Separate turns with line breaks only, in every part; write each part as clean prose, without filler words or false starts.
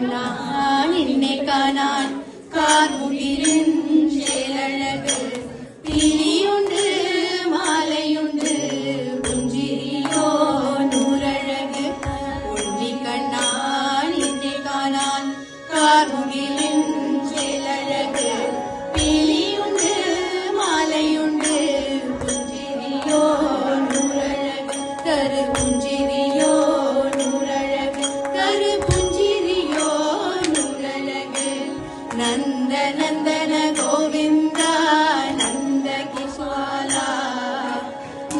கண்ணா நின்னை காணான் கார்முகிலின் சேலழகு கிளியுண்டு மாலையுண்டு புஞ்சிரியோ நூறழகு உஞ்சி கண்ணா நின்னை காணான் கார்முகிலின் சேலழகு கிளியுண்டு மாலையுண்டு புஞ்சிரியோ நூறழகு கரு புஞ்சிரியோ நூறழகு கரு புஞ்சிரியோ நூறழகு நந்த நந்தன கோவிந்தா நந்த கிஷ்வாலா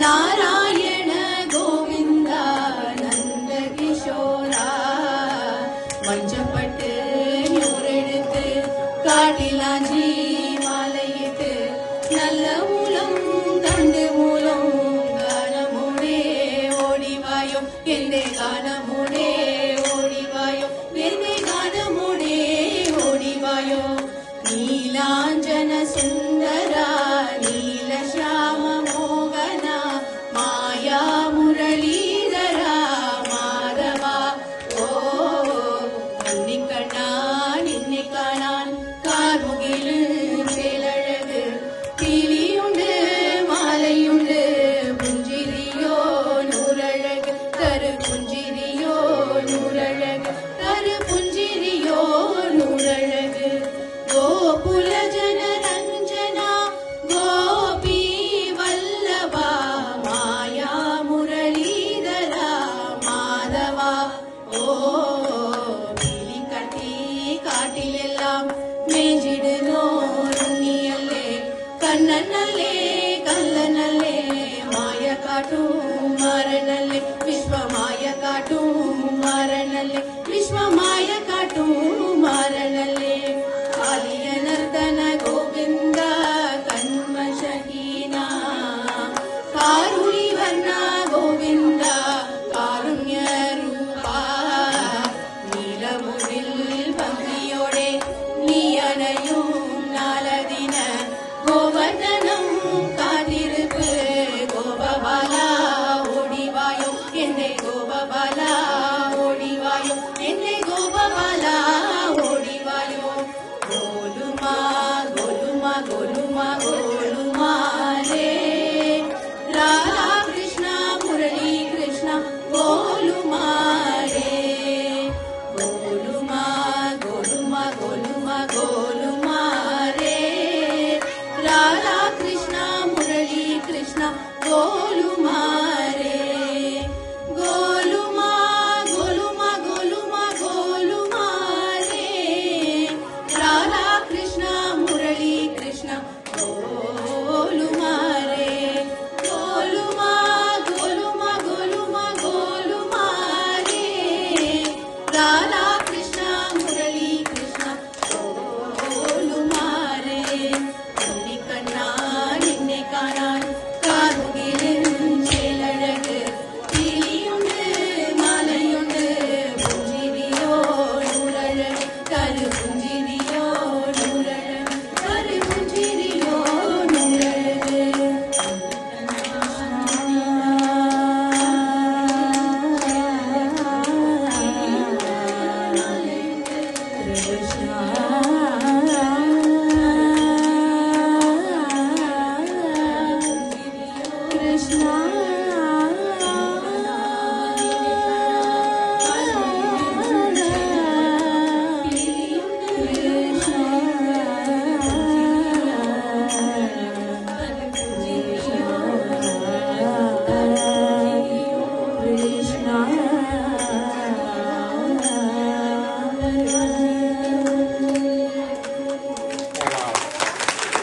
நாராயண கோவிந்தா நந்த கிஷோரா மஞ்சப்பட்டு நூறெடுத்து காட்டிலாஞ்சி மாலையிட்டு நல்ல மூலம் தண்டு மூலம் கானமுடே ஓடிவாயோ என்னை கானமுடே ஓடிவாயோ என்னை கானமுடே ஓடிவாயோ நீலாஞ்சன சுந்தரா நீல ஷாம மோகனா மாயா முரளீதரா மாதவா ஓ கண்ணா நின்னை காணான் கார்முகிலு சேலழகு கிளியுண்டு மாலையுண்டு புஞ்சிரியோ நூறழகு கரு புஞ்சிரியோ நூறழகு கரு புஞ்சிரியோ நூறழகு கோகுல ஜன ரஞ்சனா கோபி வல்லபா மாயா முரளீதரா மாதவா ஓ கிளி கட்டி காட்டிலெல்லாம் மேஞ்சிடுனோருண்ணியல்லே கண்ணனல்லே கல்லனல்லே மாய காட்டும் மரணல்லே விஸ்வமாய காட்டும் மரணல்லே விஸ்வமாய காட்டும் மரணல்லே காலிய நர்தன கோவிந்தா கண்மஷஹீனா காருணி வர்ணா கோவிந்தா காருண்ய ரூபா நீலமுடில் பங்கியோடே நீயனையும் நாலதின கோவர்தனம் காத்திருப்பு கோபபாலா ஓடிவாயோ என்னை கோபபாலா ஓடிவாயோ என்னை கோபபாலா ஓடிவாயோ கோலுமா கோலுமா கோலுமா கோலுமா ரே ராதா கிருஷ்ணா முரளி கிருஷ்ணா கோலுமா ரே கோலுமா கோலுமா கோலுமா கோலுமா ரே ராதா கிருஷ்ணா முரளி கிருஷ்ணா கோலுமா ரே கோலுமா கோலுமா கோலுமா கோலுமா ரே ராதா கிருஷ்ணா முரளி கிருஷ்ணா கோலுமா ரே கோலுமா கோலுமா கோலுமா கோலுமா ரே ராதா கிருஷ்ணா முரளி கிருஷ்ணா கோலுமா ரே நின்னை கண்ணா நின்னை காணான் கார்முகிலின் சேலழகு கிளியுண்டு மாலையுண்டு புஞ்சிரியோ நூறழகு கரு புஞ்சிரியோ நூறழகு கரு புஞ்சிரியோ நூறழகு Krishna